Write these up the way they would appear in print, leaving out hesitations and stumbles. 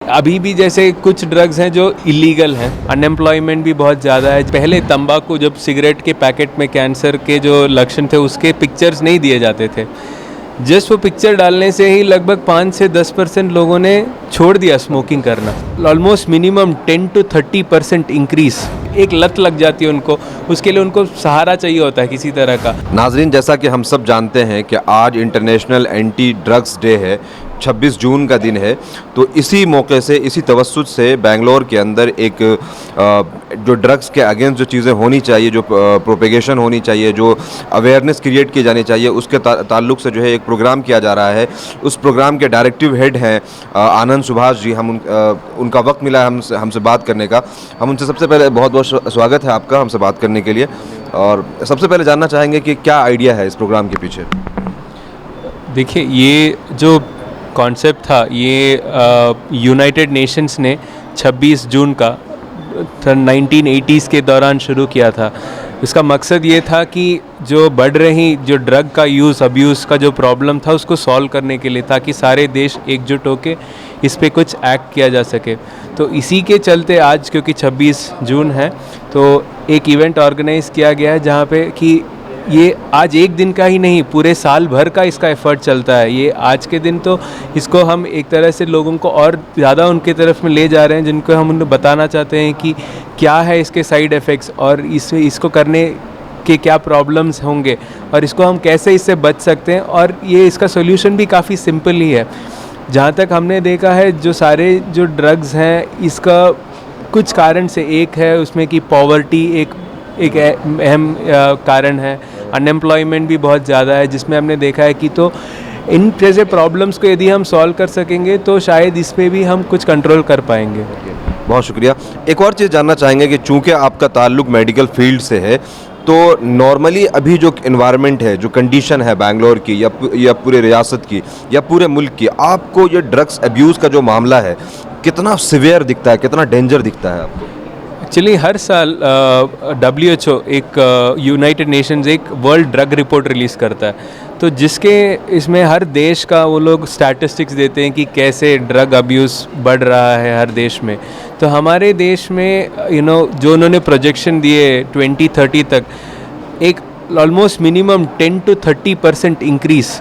अभी भी जैसे कुछ ड्रग्स हैं जो इलीगल हैं, अनएम्प्लॉयमेंट भी बहुत ज़्यादा है। पहले तंबाकू, जब सिगरेट के पैकेट में कैंसर के जो लक्षण थे उसके पिक्चर्स नहीं दिए जाते थे, जस्ट वो पिक्चर डालने से ही लगभग 5 से 10% लोगों ने छोड़ दिया स्मोकिंग करना। Almost minimum 10 to 30% increase. एक लत लग जाती है उनको, उसके लिए उनको सहारा चाहिए होता है किसी तरह का। नाजरीन, जैसा कि हम सब जानते हैं कि आज इंटरनेशनल एंटी ड्रग्स डे है, 26 जून का दिन है। तो इसी मौके से, इसी तवस्सुत से बेंगलोर के अंदर एक जो ड्रग्स के अगेंस्ट जो चीज़ें होनी चाहिए, जो प्रोपेगेशन होनी चाहिए, जो अवेयरनेस क्रिएट की जानी चाहिए, उसके ताल्लुक से जो है एक प्रोग्राम किया जा रहा है। उस प्रोग्राम के डायरेक्टिव हेड हैं आनंद सुभाष जी। हम उनका वक्त मिला है हमसे बात करने का। हम उनसे सबसे पहले बहुत बहुत स्वागत है आपका हमसे बात करने के लिए। और सबसे पहले जानना चाहेंगे कि क्या आइडिया है इस प्रोग्राम के पीछे। देखिए, ये जो कॉन्सेप्ट था ये यूनाइटेड नेशंस ने 26 जून का 1980s के दौरान शुरू किया था। इसका मकसद ये था कि जो बढ़ रही जो ड्रग का अब्यूज़ का जो प्रॉब्लम था उसको सॉल्व करने के लिए, ताकि सारे देश एकजुट होकर इस पे कुछ एक्ट किया जा सके। तो इसी के चलते आज, क्योंकि 26 जून है, तो एक इवेंट ऑर्गेनाइज़ किया गया है जहाँ पे कि ये आज एक दिन का ही नहीं, पूरे साल भर का इसका एफर्ट चलता है। ये आज के दिन तो इसको हम एक तरह से लोगों को और ज़्यादा उनके तरफ में ले जा रहे हैं, जिनको हम उन्हें बताना चाहते हैं कि क्या है इसके साइड इफ़ेक्ट्स और इसको करने के क्या प्रॉब्लम्स होंगे और इसको हम कैसे इससे बच सकते हैं। और ये इसका सोल्यूशन भी काफ़ी सिंपल ही है। जहाँ तक हमने देखा है, जो सारे जो ड्रग्स हैं, इसका कुछ कारण से एक है उसमें कि पॉवर्टी एक अहम कारण है। अनएम्प्लॉयमेंट भी बहुत ज़्यादा है, जिसमें हमने देखा है कि तो इन जैसे प्रॉब्लम्स को यदि हम सॉल्व कर सकेंगे तो शायद इस पे भी हम कुछ कंट्रोल कर पाएंगे। बहुत शुक्रिया। एक और चीज़ जानना चाहेंगे कि चूँकि आपका ताल्लुक मेडिकल फील्ड से है, तो नॉर्मली अभी जो इन्वायरमेंट है, जो कंडीशन है बेंगलोर की या पूरे रियासत की या पूरे मुल्क की, आपको ये ड्रग्स अब्यूज़ का जो मामला है कितना सिवियर दिखता है, कितना डेंजर दिखता है आपको? एक्चुअली हर साल WHO, एक यूनाइटेड नेशंस, एक वर्ल्ड ड्रग रिपोर्ट रिलीज़ करता है, तो जिसके इसमें हर देश का वो लोग स्टैटिस्टिक्स देते हैं कि कैसे ड्रग अब्यूज़ बढ़ रहा है हर देश में। तो हमारे देश में जो उन्होंने प्रोजेक्शन दिए 2030 तक, एक almost minimum 10 to 30% increase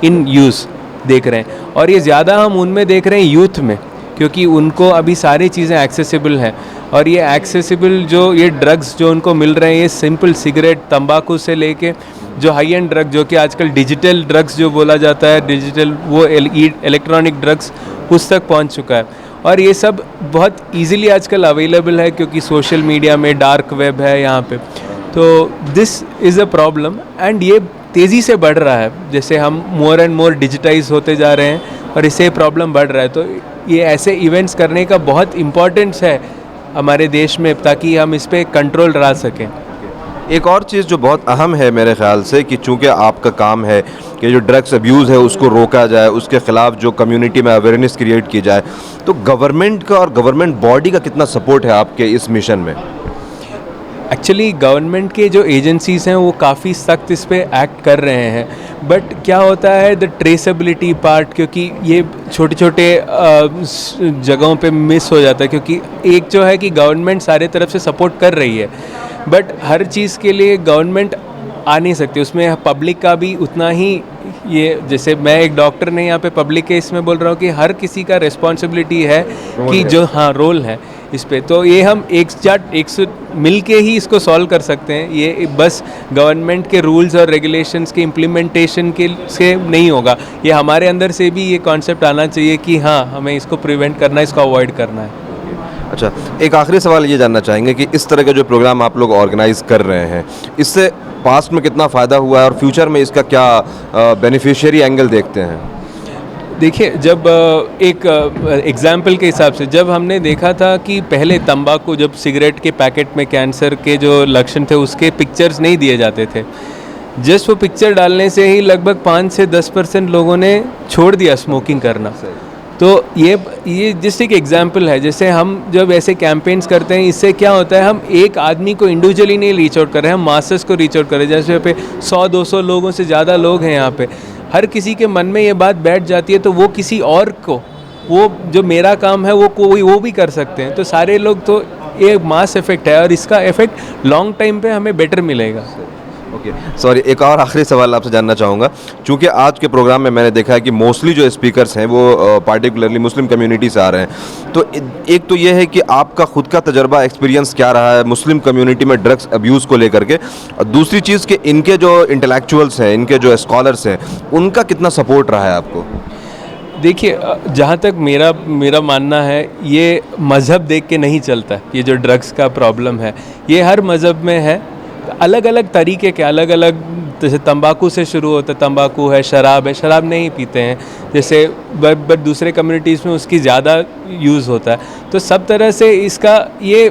in use देख रहे हैं। और ये ज़्यादा हम उनमें देख रहे हैं यूथ में, क्योंकि उनको अभी सारी चीज़ें एक्सेसिबल हैं। और ये एक्सेसिबल ये ड्रग्स जो उनको मिल रहे हैं, ये सिंपल सिगरेट, तंबाकू से लेके जो हाई एंड ड्रग, जो कि आजकल डिजिटल ड्रग्स जो बोला जाता है, डिजिटल वो इलेक्ट्रॉनिक ड्रग्स उस तक पहुंच चुका है। और ये सब बहुत इजीली आजकल अवेलेबल है, क्योंकि सोशल मीडिया में डार्क वेब है यहाँ पे। तो this is a problem and ये तेज़ी से बढ़ रहा है। जैसे हम मोर एंड मोर डिजिटाइज होते जा रहे हैं और इससे प्रॉब्लम बढ़ रहा है। तो ये ऐसे इवेंट्स करने का बहुत इम्पोर्टेंस है हमारे देश में, ताकि हम इस पे कंट्रोल ला सकें। एक और चीज़ जो बहुत अहम है मेरे ख़्याल से, कि चूँकि आपका काम है कि जो ड्रग्स अब्यूज़ है उसको रोका जाए, उसके ख़िलाफ़ जो कम्युनिटी में अवेयरनेस क्रिएट की जाए, तो गवर्नमेंट का और गवर्नमेंट बॉडी का कितना सपोर्ट है आपके इस मिशन में? एक्चुअली गवर्नमेंट के जो एजेंसीज़ हैं वो काफ़ी सख्त इस पे एक्ट कर रहे हैं, बट क्या होता है द ट्रेसेबिलिटी पार्ट, क्योंकि ये छोटे छोटे जगहों पे मिस हो जाता है। क्योंकि एक जो है कि गवर्नमेंट सारे तरफ से सपोर्ट कर रही है, बट हर चीज़ के लिए गवर्नमेंट आ नहीं सकती, उसमें पब्लिक का भी उतना ही, ये जैसे मैं एक डॉक्टर ने यहाँ पे पब्लिक के इसमें बोल रहा हूँ कि हर किसी का रिस्पॉन्सिबिलिटी है कि जो रोल है इस पे। तो ये हम एक मिल के ही इसको सॉल्व कर सकते हैं। ये बस गवर्नमेंट के रूल्स और रेगुलेशंस के इम्प्लीमेंटेशन के से नहीं होगा, ये हमारे अंदर से भी ये कॉन्सेप्ट आना चाहिए कि हाँ, हमें इसको प्रिवेंट करना है, इसको अवॉइड करना है। अच्छा, एक आखिरी सवाल ये जानना चाहेंगे कि इस तरह के जो प्रोग्राम आप लोग ऑर्गेनाइज़ कर रहे हैं, इससे पास्ट में कितना फ़ायदा हुआ है और फ्यूचर में इसका क्या बेनिफिशियरी एंगल देखते हैं? देखिए, जब एक एग्जाम्पल के हिसाब से जब हमने देखा था कि पहले तंबाकू, जब सिगरेट के पैकेट में कैंसर के जो लक्षण थे उसके पिक्चर्स नहीं दिए जाते थे, जस्ट वो पिक्चर डालने से ही लगभग 5 से 10% लोगों ने छोड़ दिया स्मोकिंग करना। तो ये जस्ट एक एग्जाम्पल है। जैसे हम जब ऐसे कैंपेन्स करते हैं, इससे क्या होता है, हम एक आदमी को इंडिविजुअली नहीं रीच आउट कर रहे हैं, हम मासेस को रीच आउट कर रहे हैं। जैसे पे 100-200 लोगों से ज़्यादा लोग हैं यहाँ पे, हर किसी के मन में ये बात बैठ जाती है, तो वो किसी और को वो जो मेरा काम है वो कोई वो भी कर सकते हैं। तो सारे लोग, तो ये मास इफेक्ट है और इसका इफेक्ट लॉन्ग टाइम पे हमें बेटर मिलेगा। ओके, सॉरी, एक और आखिरी सवाल आपसे जानना चाहूँगा। चूँकि आज के प्रोग्राम में मैंने देखा है कि मोस्टली जो स्पीकर्स हैं वो पार्टिकुलरली मुस्लिम कम्युनिटी से आ रहे हैं, तो एक तो ये है कि आपका खुद का तजर्बा, एक्सपीरियंस क्या रहा है मुस्लिम कम्युनिटी में ड्रग्स अब्यूज़ को लेकर के, और दूसरी चीज़ कि इनके जो इंटेलेक्चुअल्स हैं, इनके जो स्कॉलर्स हैं, उनका कितना सपोर्ट रहा है आपको? देखिए, जहाँ तक मेरा मानना है, ये मज़हब देख के नहीं चलता। ये जो ड्रग्स का प्रॉब्लम है, ये हर मज़हब में है। अलग अलग तरीके के, अलग अलग, जैसे तंबाकू से शुरू होता है, तंबाकू है, शराब नहीं पीते हैं, जैसे बट दूसरे कम्युनिटीज़ में उसकी ज़्यादा यूज़ होता है। तो सब तरह से इसका ये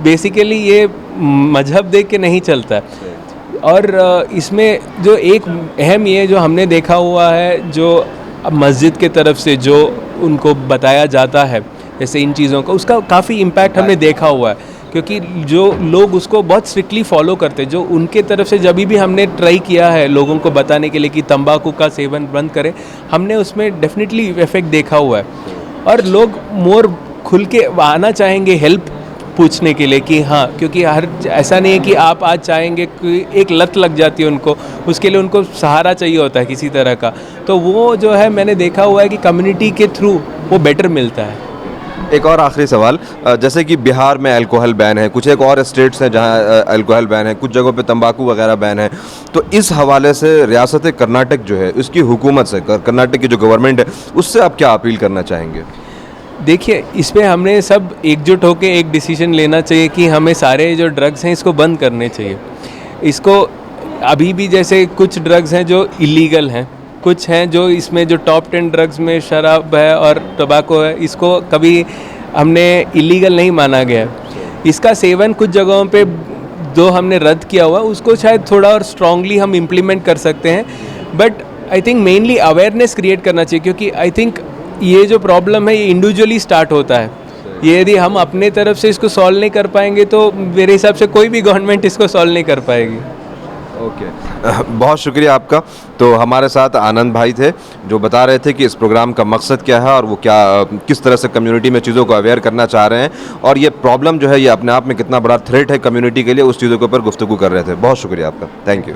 बेसिकली ये मज़हब देख के नहीं चलता है। और इसमें जो एक अहम ये जो हमने देखा हुआ है, जो मस्जिद के तरफ से जो उनको बताया जाता है जैसे इन चीज़ों का, उसका काफ़ी इम्पैक्ट हमने देखा हुआ है, क्योंकि जो लोग उसको बहुत स्ट्रिक्टली फॉलो करते हैं। जो उनके तरफ से जब भी हमने ट्राई किया है लोगों को बताने के लिए कि तंबाकू का सेवन बंद करें, हमने उसमें डेफिनेटली इफेक्ट देखा हुआ है। और लोग मोर खुल के आना चाहेंगे हेल्प पूछने के लिए कि हाँ, क्योंकि हर ऐसा नहीं है कि आप आज चाहेंगे कि एक लत लग जाती है उनको, उसके लिए उनको सहारा चाहिए होता है किसी तरह का। तो वो जो है मैंने देखा हुआ है कि कम्युनिटी के थ्रू वो बेटर मिलता है। एक और आखिरी सवाल, जैसे कि बिहार में अल्कोहल बैन है, कुछ एक और स्टेट्स हैं जहां अल्कोहल बैन है, कुछ जगहों पे तंबाकू वगैरह बैन है, तो इस हवाले से रियासत कर्नाटक जो है, उसकी हुकूमत से, कर्नाटक की जो गवर्नमेंट है, उससे आप क्या अपील करना चाहेंगे? देखिए, इस पे हमने सब एकजुट होकर एक डिसीजन लेना चाहिए कि हमें सारे जो ड्रग्स हैं इसको बंद करने चाहिए। इसको अभी भी जैसे कुछ ड्रग्स हैं जो इलीगल हैं, कुछ हैं जो इसमें जो टॉप 10 ड्रग्स में शराब है और टोबैको है, इसको कभी हमने इलीगल नहीं माना गया। इसका सेवन कुछ जगहों पे जो हमने रद्द किया हुआ, उसको शायद थोड़ा और स्ट्रांगली हम इम्प्लीमेंट कर सकते हैं। But I think mainly awareness create करना चाहिए, क्योंकि आई थिंक ये जो प्रॉब्लम है ये इंडिविजुअली स्टार्ट होता है। ये यदि हम अपने तरफ से इसको सॉल्व नहीं कर पाएंगे तो मेरे हिसाब से कोई भी गवर्नमेंट इसको सॉल्व नहीं कर पाएगी। ओके, बहुत शुक्रिया आपका। तो हमारे साथ आनंद भाई थे जो बता रहे थे कि इस प्रोग्राम का मकसद क्या है और वो क्या, किस तरह से कम्युनिटी में चीज़ों को अवेयर करना चाह रहे हैं, और ये प्रॉब्लम जो है ये अपने आप में कितना बड़ा थ्रेट है कम्युनिटी के लिए, उस चीज़ों के ऊपर गुफ्तगू कर रहे थे। बहुत शुक्रिया आपका, थैंक यू।